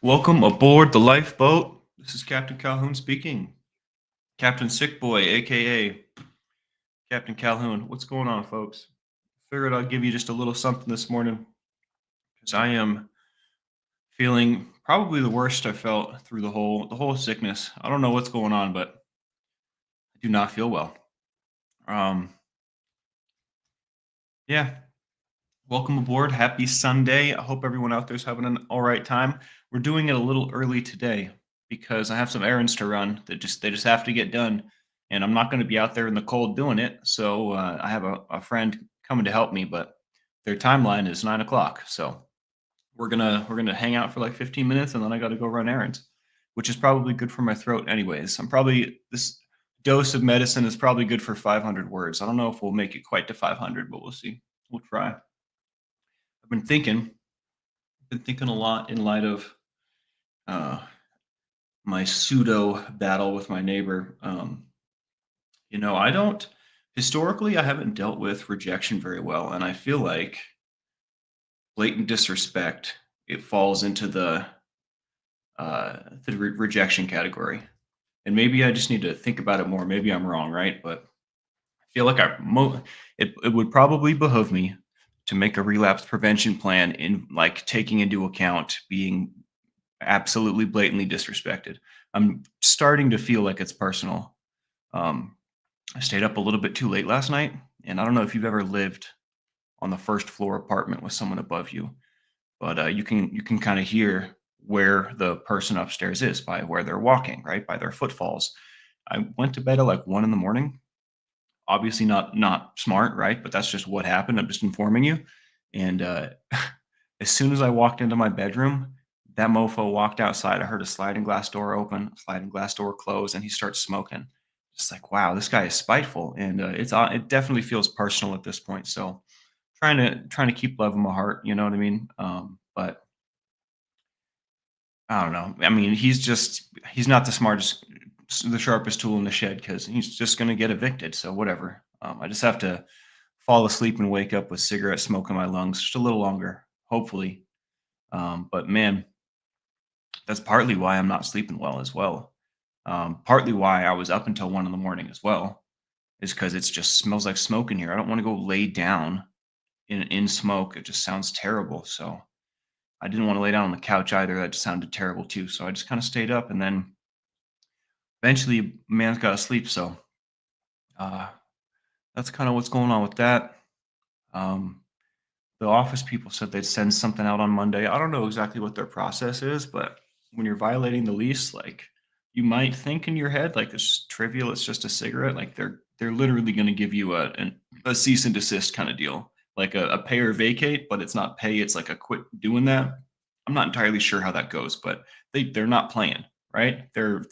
Welcome aboard the lifeboat. This is Captain Calhoun speaking. Captain Sickboy, aka Captain Calhoun. What's going on, folks? Figured I'd give you just a little something this morning because I am feeling probably the worst I felt through the whole sickness. I don't know what's going on, but I do not feel well. Um, yeah. Welcome aboard. Happy Sunday. I hope everyone out there is having an all right time. We're doing it a little early today because I have some errands to run that they just have to get done, and I'm not going to be out there in the cold doing it. So I have a friend coming to help me, but their timeline is 9 o'clock. So we're gonna hang out for like 15 minutes, and then I got to go run errands, which is probably good for my throat, anyways. This dose of medicine is probably good for 500 words. I don't know if we'll make it quite to 500, but we'll see. We'll try. I've been thinking a lot in light of uh, my pseudo battle with my neighbor. I don't historically I haven't dealt with rejection very well, and I feel like blatant disrespect it falls into the rejection category. And maybe I just need to think about it more. Maybe I'm wrong, right? But I feel like it would probably behoove me to make a relapse prevention plan in like taking into account being absolutely blatantly disrespected. I'm starting to feel like it's personal. Um, I stayed up a little bit too late last night, and I don't know if you've ever lived on the first floor apartment with someone above you, but you can kind of hear where the person upstairs is by where they're walking, right? By their footfalls. I went to bed at like 1 in the morning. Obviously not smart, right? But that's just what happened. I'm just informing you. And as soon as I walked into my bedroom, that mofo walked outside. I heard a sliding glass door open, a sliding glass door close, and he starts smoking. Just like, wow, this guy is spiteful, and it definitely feels personal at this point. So trying to keep love in my heart, you know what I mean? But I don't know. I mean, he's not the sharpest tool in the shed because he's just gonna get evicted. So whatever. I just have to fall asleep and wake up with cigarette smoke in my lungs just a little longer, hopefully. But man, that's partly why I'm not sleeping well as well. Partly why I was up until 1 in the morning as well, is because it just smells like smoke in here. I don't want to go lay down in smoke. It just sounds terrible. So I didn't want to lay down on the couch either. That just sounded terrible too. So I just kind of stayed up, and then eventually man's got to sleep. So uh, that's kind of what's going on with that. Um, the office people said they'd send something out on Monday. I don't know exactly what their process is, but when you're violating the lease, like you might think in your head, like it's trivial, it's just a cigarette. Like they're literally going to give you a cease and desist kind of deal, like a pay or vacate, but it's not pay. It's like a quit doing that. I'm not entirely sure how that goes, but they're not playing, right? They're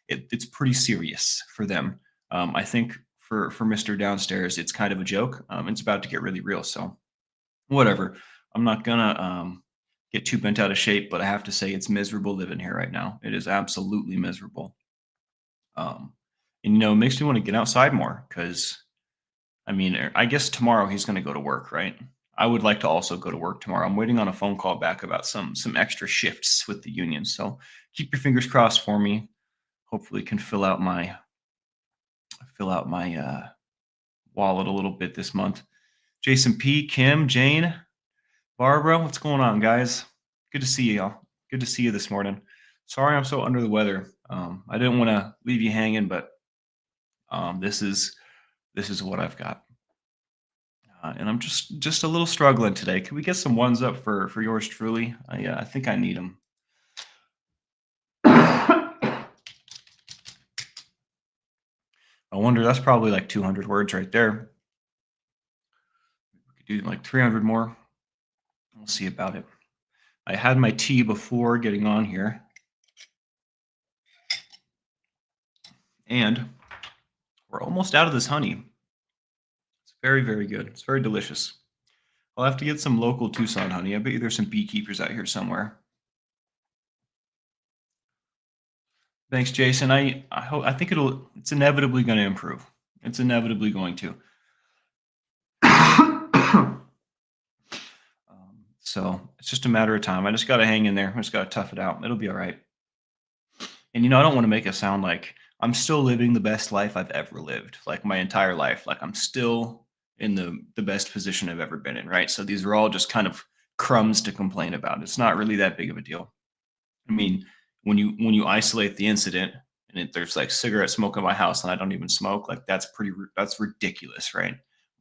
it's pretty serious for them. I think for Mr. Downstairs, it's kind of a joke. It's about to get really real, so whatever. I'm not gonna get too bent out of shape, but I have to say it's miserable living here right now. It is absolutely miserable. Um, and it makes me want to get outside more because I mean, I guess tomorrow he's going to go to work, right? I would like to also go to work tomorrow. I'm waiting on a phone call back about some extra shifts with the union. So keep your fingers crossed for me. Hopefully, can fill out my wallet a little bit this month. Jason P, Kim, Jane, Barbara, what's going on, guys? Good to see you, y'all. Good to see you this morning. Sorry, I'm so under the weather. I didn't want to leave you hanging, but this is what I've got. And I'm just a little struggling today. Can we get some ones up for yours truly? I think I need them. I wonder, that's probably like 200 words right there. We could do like 300 more. We'll see about it. I had my tea before getting on here. And we're almost out of this honey. It's very, very good. It's very delicious. I'll have to get some local Tucson honey. I bet you there's some beekeepers out here somewhere. Thanks, Jason. I think it's inevitably going to improve. It's inevitably going to. So it's just a matter of time. I just got to hang in there. I just got to tough it out. It'll be all right. And I don't want to make it sound like I'm still living the best life I've ever lived, like my entire life. Like I'm still in the best position I've ever been in, right? So these are all just kind of crumbs to complain about. It's not really that big of a deal. I mean, when you isolate the incident and there's like cigarette smoke in my house and I don't even smoke, like that's ridiculous, right?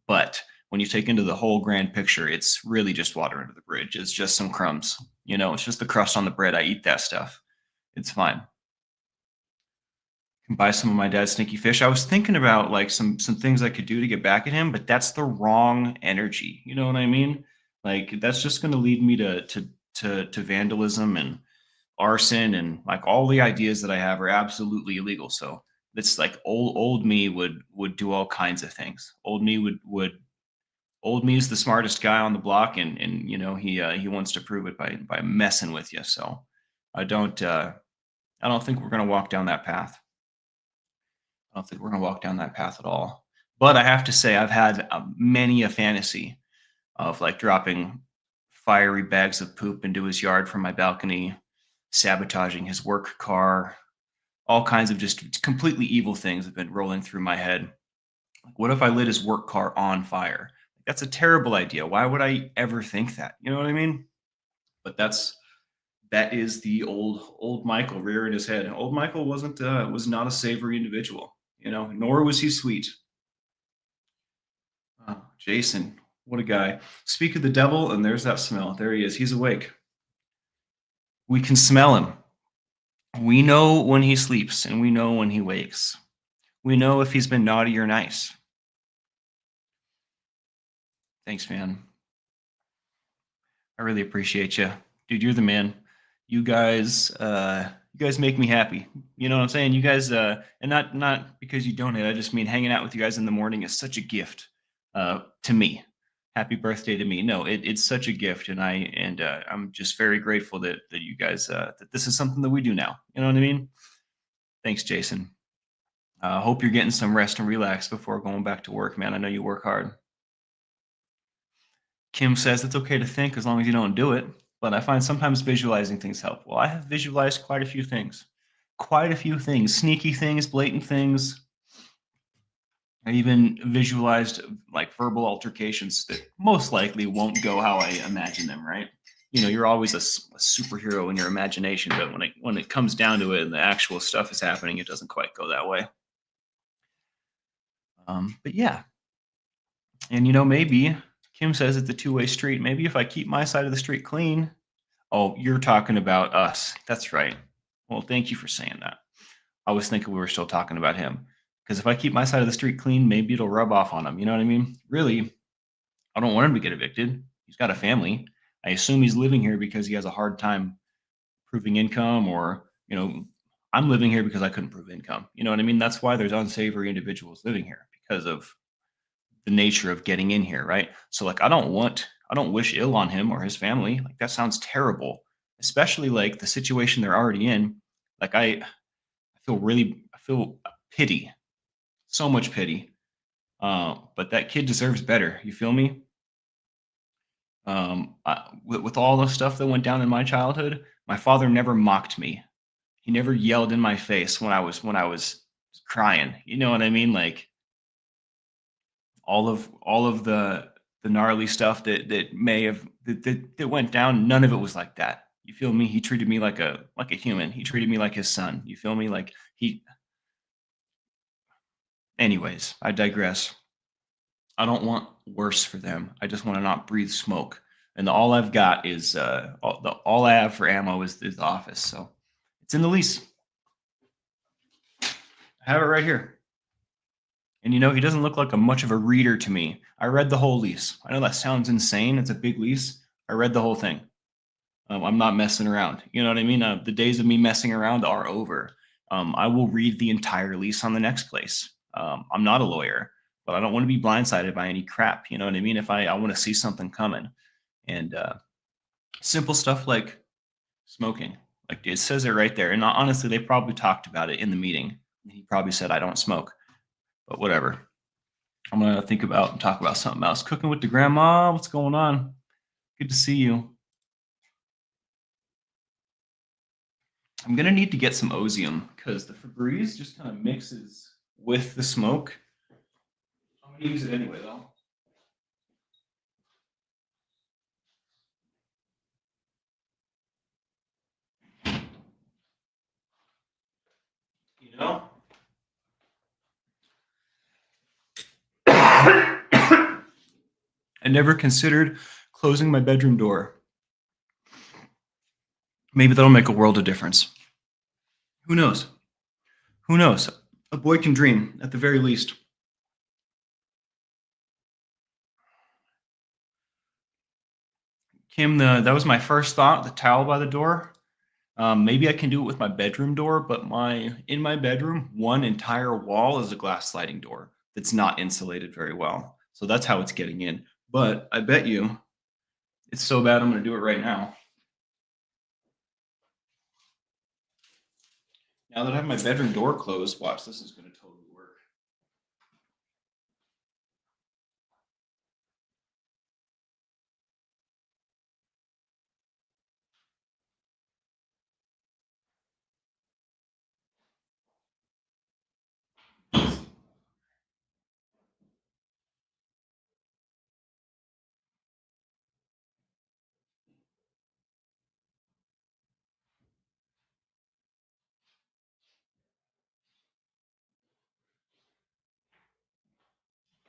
But when you take into the whole grand picture, it's really just water under the bridge. It's just some crumbs, it's just the crust on the bread. I eat that stuff. It's fine. Can buy some of my dad's stinky fish. I was thinking about like some things I could do to get back at him, but that's the wrong energy. You know what I mean? Like that's just going to lead me to vandalism and arson, and like all the ideas that I have are absolutely illegal. So it's like old me would do all kinds of things. Old me is the smartest guy on the block, and he wants to prove it by messing with you. So I don't think we're gonna walk down that path. I don't think we're gonna walk down that path at all. But I have to say, I've had many a fantasy of like dropping fiery bags of poop into his yard from my balcony, sabotaging his work car. All kinds of just completely evil things have been rolling through my head. Like, what if I lit his work car on fire? That's a terrible idea. Why would I ever think that? You know what I mean? But that is the old Michael rearing his head. Old Michael was not a savory individual, nor was he sweet. Jason, what a guy. Speak of the devil, and there's that smell. There he is. He's awake. We can smell him. We know when he sleeps, and we know when he wakes. We know if he's been naughty or nice. Thanks, man. I really appreciate you. Dude, you're the man. You guys make me happy. You know what I'm saying? You guys, and not because you donate. I just mean hanging out with you guys in the morning is such a gift to me. Happy birthday to me. No, it's such a gift, and I'm just very grateful that you guys that this is something that we do now. You know what I mean? Thanks, Jason. Hope you're getting some rest and relax before going back to work, man. I know you work hard. Kim says it's okay to think as long as you don't do it, but I find sometimes visualizing things help. Well, I have visualized quite a few things. Quite a few things, sneaky things, blatant things. I even visualized like verbal altercations that most likely won't go how I imagine them, right? You're always a superhero in your imagination, but when it comes down to it and the actual stuff is happening, it doesn't quite go that way. But yeah, and maybe Kim says it's a two-way street. Maybe if I keep my side of the street clean. Oh, you're talking about us. That's right. Well, thank you for saying that. I was thinking we were still talking about him. Because if I keep my side of the street clean, maybe it'll rub off on him. You know what I mean? Really, I don't want him to get evicted. He's got a family. I assume he's living here because he has a hard time proving income, or, I'm living here because I couldn't prove income. You know what I mean? That's why there's unsavory individuals living here, because of the nature of getting in here, right? So like I don't wish ill on him or his family. Like that sounds terrible, especially like the situation they're already in. Like I feel pity, so much pity. But that kid deserves better. You feel me? With all the stuff that went down in my childhood, my father never mocked me. He never yelled in my face when I was crying. You know what I mean? Like all of the gnarly stuff that may have that went down, none of it was like that. You feel me? He treated me like a human. He treated me like his son. You feel me? Like he anyways, I digress. I don't want worse for them. I just want to not breathe smoke. And all I've got is all I have for ammo is the office. So it's in the lease. I have it right here. And he doesn't look like much of a reader to me. I read the whole lease. I know that sounds insane. It's a big lease. I read the whole thing. I'm not messing around. You know what I mean? The days of me messing around are over. I will read the entire lease on the next place. I'm not a lawyer, but I don't want to be blindsided by any crap. You know what I mean? If I want to see something coming, and simple stuff like smoking, like it says it right there. And honestly, they probably talked about it in the meeting. He probably said, "I don't smoke," but whatever. I'm gonna think about and talk about something else. Cooking with the grandma. What's going on? Good to see you. I'm gonna need to get some Ozium because the Febreze just kind of mixes with the smoke. I'm gonna use it anyway, though. You know? I never considered closing my bedroom door. Maybe that'll make a world of difference. Who knows? Who knows? A boy can dream, at the very least. Kim, that was my first thought, the towel by the door. Maybe I can do it with my bedroom door, but in my bedroom, one entire wall is a glass sliding door that's not insulated very well. So that's how it's getting in. But I bet you it's so bad I'm going to do it right now. Now that I have my bedroom door closed, watch, this is going to totally work.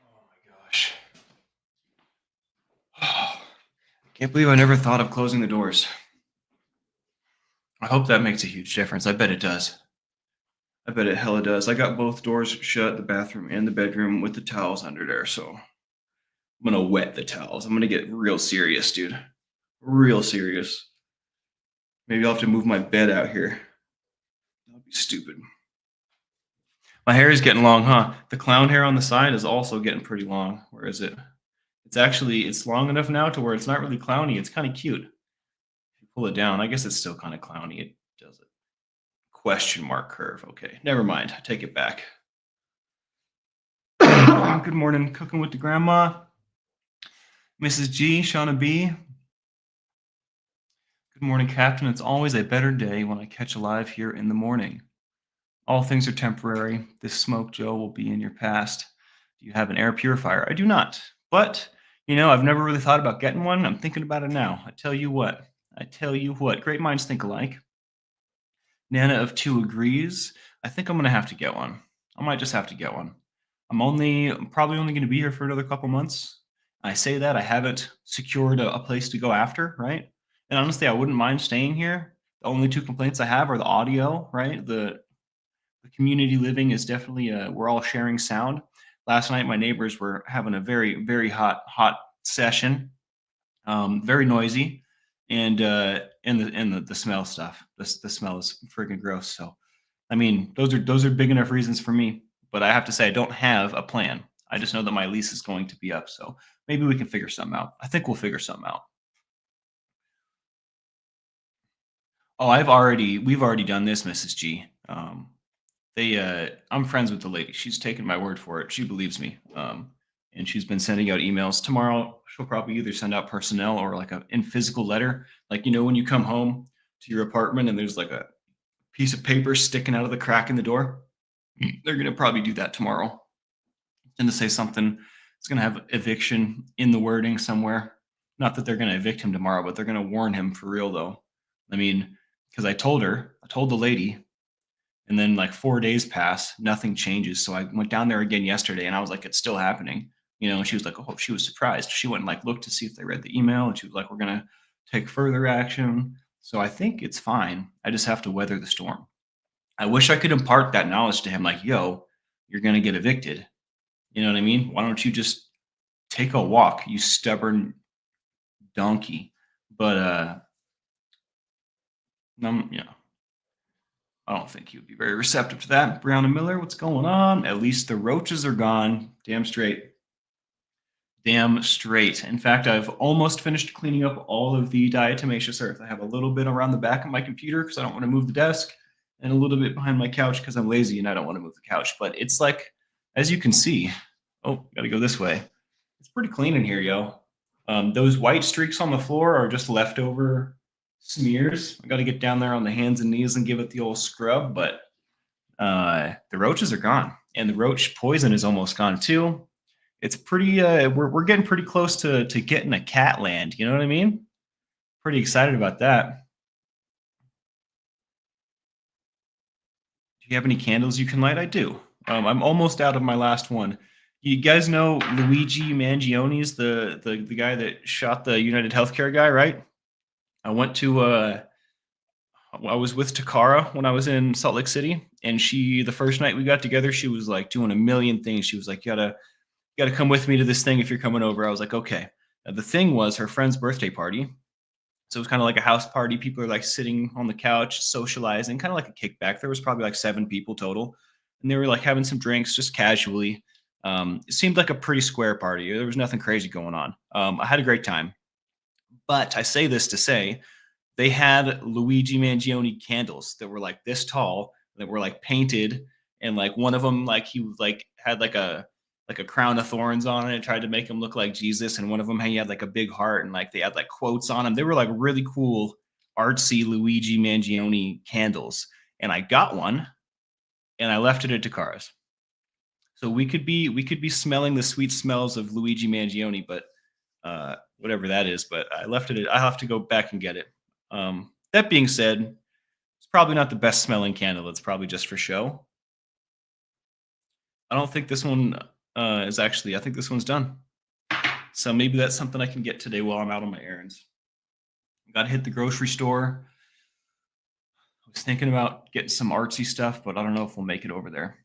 Oh my gosh. Can't believe I never thought of closing the doors. I hope that makes a huge difference. I bet it does. I bet it hella does. I got both doors shut, the bathroom and the bedroom, with the towels under there. So I'm gonna wet the towels. I'm gonna get real serious, dude. Real serious. Maybe I'll have to move my bed out here. That'll be stupid. My hair is getting long, huh? The clown hair on the side is also getting pretty long. Where is it? It's long enough now to where it's not really clowny. It's kind of cute. If you pull it down, I guess it's still kind of clowny. It does it. Question mark curve. Okay, never mind. I take it back. Good morning, cooking with the grandma. Mrs. G, Shauna B. Good morning, Captain. It's always a better day when I catch a live here in the morning. All things are temporary. This smoke, Joe, will be in your past. Do you have an air purifier? I do not. But, I've never really thought about getting one. I'm thinking about it now. I tell you what. Great minds think alike. Nana of 2 agrees. I think I'm going to have to get one. I might just have to get one. I'm probably only going to be here for another couple months. I say that I haven't secured a place to go after, right? And honestly, I wouldn't mind staying here. The only 2 complaints I have are the audio, right? The community living is definitely we're all sharing sound. Last night, my neighbors were having a very, very hot session, very noisy, and the smell stuff. The smell is freaking gross. So, I mean, those are big enough reasons for me. But I have to say, I don't have a plan. I just know that my lease is going to be up, so maybe we can figure something out. I think we'll figure something out. Oh, we've already done this, Mrs. G. I'm friends with the lady. She's taken my word for it. She believes me. And she's been sending out emails. Tomorrow, she'll probably either send out personnel or like a in physical letter. Like, when you come home to your apartment and there's like a piece of paper sticking out of the crack in the door, they're going to probably do that tomorrow. And to say something, it's going to have eviction in the wording somewhere. Not that they're going to evict him tomorrow, but they're going to warn him for real, though. I mean, because I told the lady, and then like 4 days pass, nothing changes. So I went down there again yesterday and I was like, it's still happening. And she was like, oh, she was surprised. She went and like looked to see if they read the email, and she was like, we're going to take further action. So I think it's fine. I just have to weather the storm. I wish I could impart that knowledge to him, like, yo, you're going to get evicted. You know what I mean? Why don't you just take a walk, you stubborn donkey? But, I don't think he would be very receptive to that. Brown and Miller, what's going on? At least the roaches are gone. Damn straight. Damn straight. In fact, I've almost finished cleaning up all of the diatomaceous earth. I have a little bit around the back of my computer because I don't want to move the desk, and a little bit behind my couch because I'm lazy and I don't want to move the couch. But it's like, as you can see, got to go this way. It's pretty clean in here, yo. Those white streaks on the floor are just leftover smears. I got to get down there on the hands and knees and give it the old scrub, but the roaches are gone, and the roach poison is almost gone too. It's pretty. We're getting pretty close to getting a cat land. You know what I mean? Pretty excited about that. Do you have any candles you can light? I do. I'm almost out of my last one. You guys know Luigi Mangioni's the guy that shot the United Healthcare guy, right? I went to I was with Takara when I was in Salt Lake City, and she the first night we got together, she was like doing a million things. She was like, "You gotta come with me to this thing if you're coming over." I was like, "Okay." The thing was her friend's birthday party, so it was kind of like a house party. People are like sitting on the couch, socializing, kind of like a kickback. There was probably like 7 people total, and they were like having some drinks just casually. It seemed like a pretty square party. There was nothing crazy going on. I had a great time, but I say this to say they had Luigi Mangione candles that were like this tall, that were like painted, and like one of them, like he was like had like a crown of thorns on it, tried to make him look like Jesus, and one of them he had like a big heart, and like they had like quotes on them. They were like really cool, artsy Luigi Mangione candles, and I got one, and I left it at Takara's. So we could be smelling the sweet smells of Luigi Mangione, but whatever that is. But I left it. I have to go back and get it. That being said, it's probably not the best smelling candle. It's probably just for show. I don't think this one is actually. I think this one's done. So maybe that's something I can get today while I'm out on my errands. Got to hit the grocery store. I was thinking about getting some artsy stuff, but I don't know if we'll make it over there.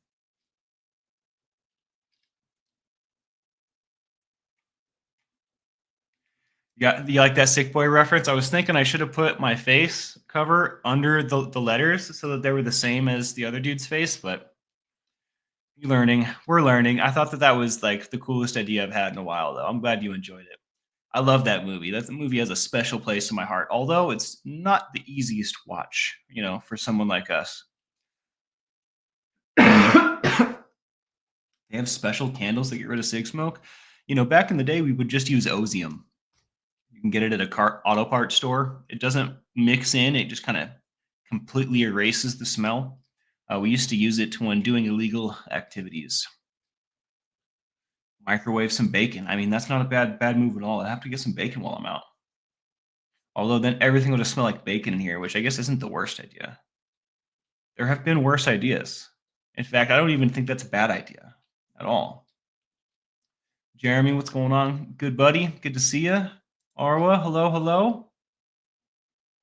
Yeah, you like that Sickboy reference? I was thinking I should have put my face cover under the letters so that they were the same as the other dude's face, but learning. We're learning. I thought that that was like the coolest idea I've had in a while, though. I'm glad you enjoyed it. I love that movie. That movie has a special place in my heart, although it's not the easiest watch, for someone like us. They have special candles that get rid of cig smoke. Back in the day, we would just use Ozium. You can get it at a auto parts store. It doesn't mix in. It just kind of completely erases the smell. We used to use it when doing illegal activities. Microwave some bacon. I mean, that's not a bad move at all. I have to get some bacon while I'm out. Although then everything will just smell like bacon in here, which I guess isn't the worst idea. There have been worse ideas. In fact, I don't even think that's a bad idea at all. Jeremy, what's going on? Good buddy. Good to see you. Arwa, hello, hello.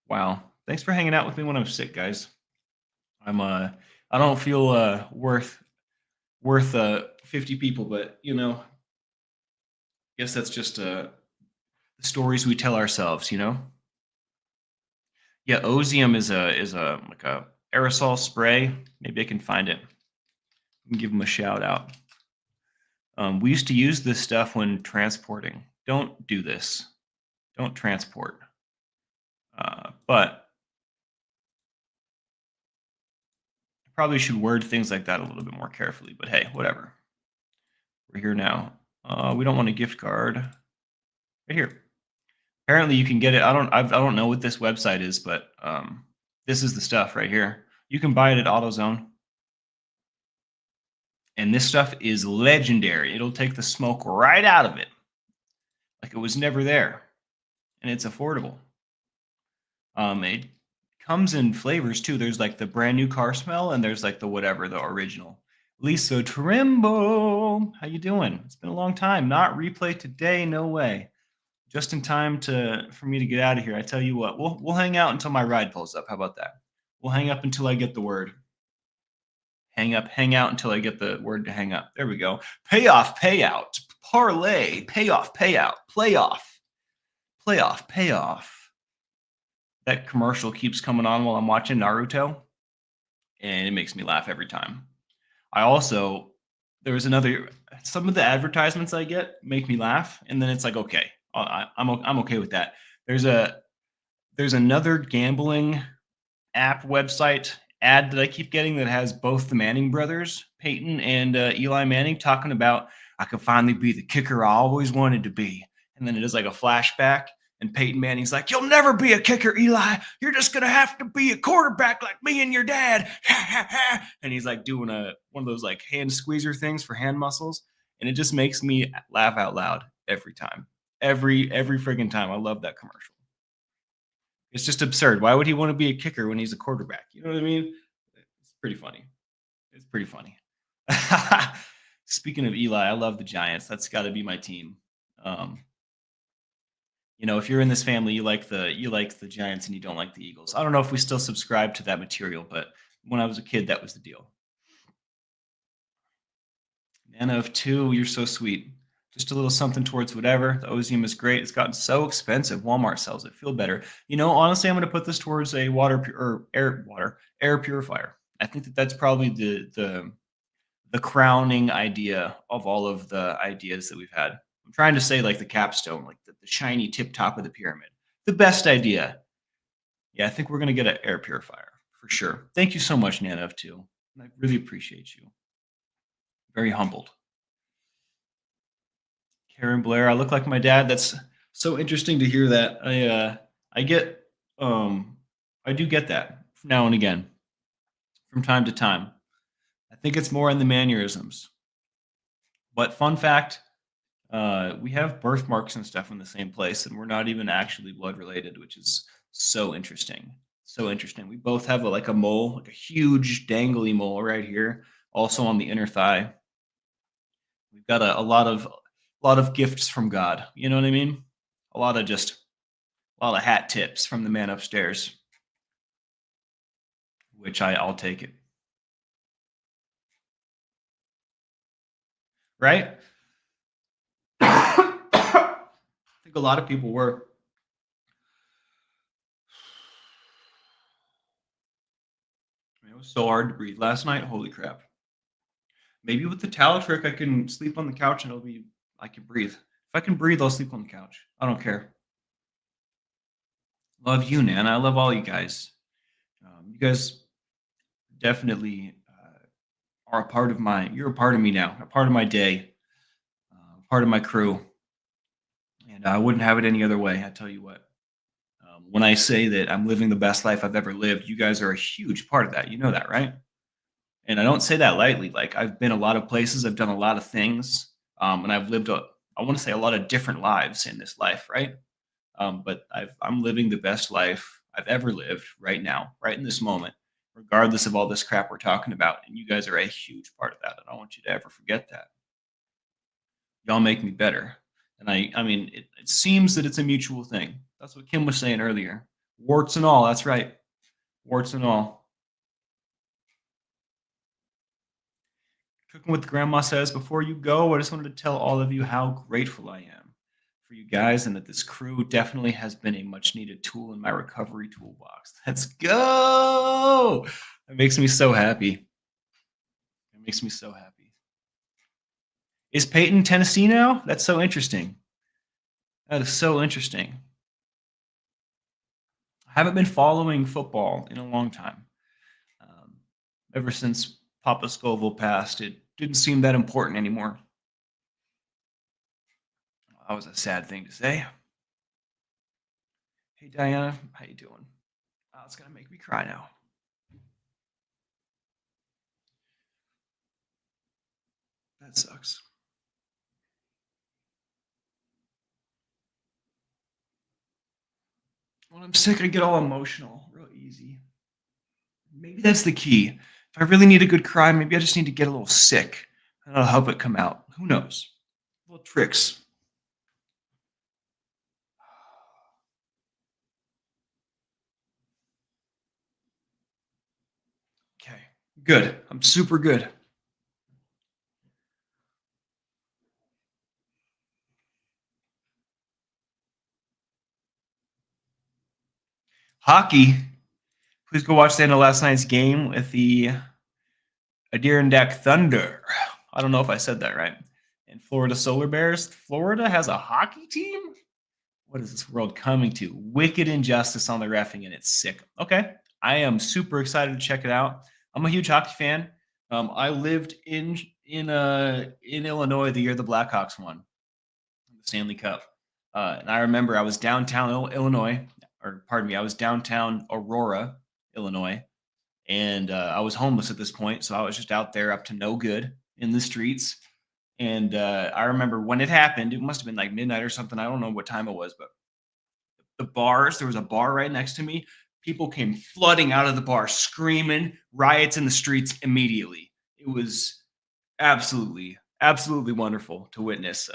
Wow. Thanks for hanging out with me when I'm sick, guys. I don't feel worth 50 people, but I guess that's just the stories we tell ourselves. Yeah, Ozium is a like a aerosol spray. Maybe I can find it and give them a shout out. We used to use this stuff when transporting. Don't do this. Don't transport. But I probably should word things like that a little bit more carefully. But hey, whatever. We're here now. We don't want a gift card. Right here. Apparently, you can get it. I don't know what this website is, but this is the stuff right here. You can buy it at AutoZone. And this stuff is legendary. It'll take the smoke right out of it, like it was never there, and it's affordable. It comes in flavors too. There's like the brand new car smell, and there's like the whatever, the original. Lisa Trimble, how you doing? It's been a long time. Not replay today, no way. Just in time for me to get out of here. I tell you what, we'll hang out until my ride pulls up. How about that? We'll hang up until I get the word. Hang out until I get the word to hang up. There we go. Payoff, payout, parlay, payoff, payout, playoff, payoff. That commercial keeps coming on while I'm watching Naruto, and it makes me laugh every time. Some of the advertisements I get make me laugh, and then it's like, okay, I'm okay with that. There's another gambling app website ad that I keep getting that has both the Manning brothers, Peyton and Eli Manning, talking about I can finally be the kicker I always wanted to be, and then it is like a flashback, And Peyton Manning's like, "You'll never be a kicker, Eli. You're just gonna have to be a quarterback like me and your dad." And he's like doing one of those like hand squeezer things for hand muscles, and it just makes me laugh out loud every time. Every friggin' time. I love that commercial. It's just absurd. Why would he want to be a kicker when he's a quarterback? You know what I mean? It's pretty funny. It's pretty funny. Speaking of Eli, I love the Giants. That's got to be my team. Um, if you're in this family, you like the Giants and you don't like the Eagles. I don't know if we still subscribe to that material, but when I was a kid, that was the deal. Nana of two, you're so sweet. Just a little something towards whatever. The Ozium is great. It's gotten so expensive. Walmart sells it. Feel better. Honestly, I'm going to put this towards a air purifier. I think that's probably the crowning idea of all of the ideas that we've had. I'm trying to say like the capstone, like the shiny tip top of the pyramid. The best idea. Yeah, I think we're going to get an air purifier for sure. Thank you so much, Nana of two. I really appreciate you. Very humbled. Karen Blair, I look like my dad. That's so interesting to hear that. I get I do get that now and again from time to time. I think it's more in the mannerisms. But fun fact, we have birthmarks and stuff in the same place, and we're not even actually blood related, which is so interesting. So interesting. We both have like a mole, like a huge dangly mole right here, also on the inner thigh. We've got a lot of gifts from God. You know what I mean? A lot of hat tips from the man upstairs, which I'll take it. Right? I think a lot of people were. It was so hard to breathe last night. Holy crap. Maybe with the towel trick, I can sleep on the couch and I can breathe. If I can breathe, I'll sleep on the couch. I don't care. Love you, Nana. I love all you guys. You guys definitely are you're a part of me now, a part of my day, part of my crew. And I wouldn't have it any other way. I tell you what. When I say that I'm living the best life I've ever lived, you guys are a huge part of that. You know that, right? And I don't say that lightly. Like I've been a lot of places, I've done a lot of things, and I've lived I want to say a lot of different lives in this life, right? But I'm living the best life I've ever lived right now, right in this moment, regardless of all this crap we're talking about. And you guys are a huge part of that. And I don't want you to ever forget that. Y'all make me better. And I mean, it seems that it's a mutual thing. That's what Kim was saying earlier. Warts and all. That's right. Warts and all. Cooking with Grandma says, before you go, I just wanted to tell all of you how grateful I am for you guys and that this crew definitely has been a much needed tool in my recovery toolbox. Let's go. That makes me so happy. It makes me so happy. Is Peyton Tennessee now? That's so interesting. That is so interesting. I haven't been following football in a long time. Ever since Papa Scoville passed, it didn't seem that important anymore. That was a sad thing to say. Hey, Diana, how you doing? Oh, it's going to make me cry now. That sucks. When I'm sick, I get all emotional real easy. Maybe that's the key. If I really need a good cry, maybe I just need to get a little sick. And that'll help it come out. Who knows? Little tricks. Okay, good. I'm super good. Hockey. Please go watch the end of last night's game with the Adirondack Thunder. I don't know if I said that right. And Florida Solar Bears. Florida has a hockey team? What is this world coming to? Wicked injustice on the reffing, and it's sick. Okay. I am super excited to check it out. I'm a huge hockey fan. I lived in Illinois the year the Blackhawks won the Stanley Cup. And I remember I was downtown Illinois, or pardon me, I was downtown Aurora, Illinois, and I was homeless at this point, so I was just out there up to no good in the streets. And I remember when it happened, it must have been like midnight or something. I don't know what time it was, but the bars, there was a bar right next to me. People came flooding out of the bar, screaming, riots in the streets immediately. It was absolutely wonderful to witness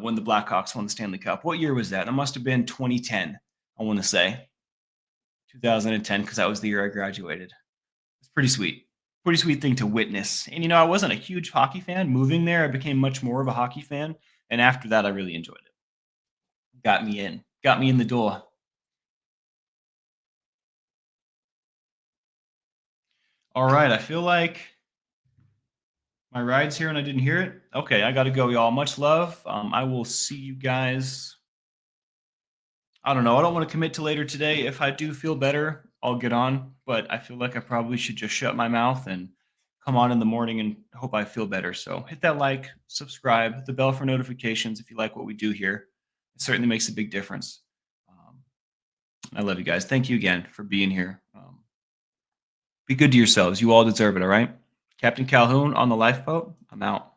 when the Blackhawks won the Stanley Cup. What year was that? It must have been 2010, I want to say 2010, because that was the year I graduated. It's pretty sweet. Pretty sweet thing to witness. And I wasn't a huge hockey fan. Moving there, I became much more of a hockey fan. And after that, I really enjoyed it. Got me in the door. All right. I feel like my ride's here and I didn't hear it. Okay. I got to go, y'all. Much love. I will see you guys. I don't know. I don't want to commit to later today. If I do feel better, I'll get on. But I feel like I probably should just shut my mouth and come on in the morning and hope I feel better. So hit that like, subscribe, the bell for notifications if you like what we do here. It certainly makes a big difference. Um, I love you guys. Thank you again for being here. Be good to yourselves. You all deserve it. All right. Captain Calhoun on the lifeboat. I'm out.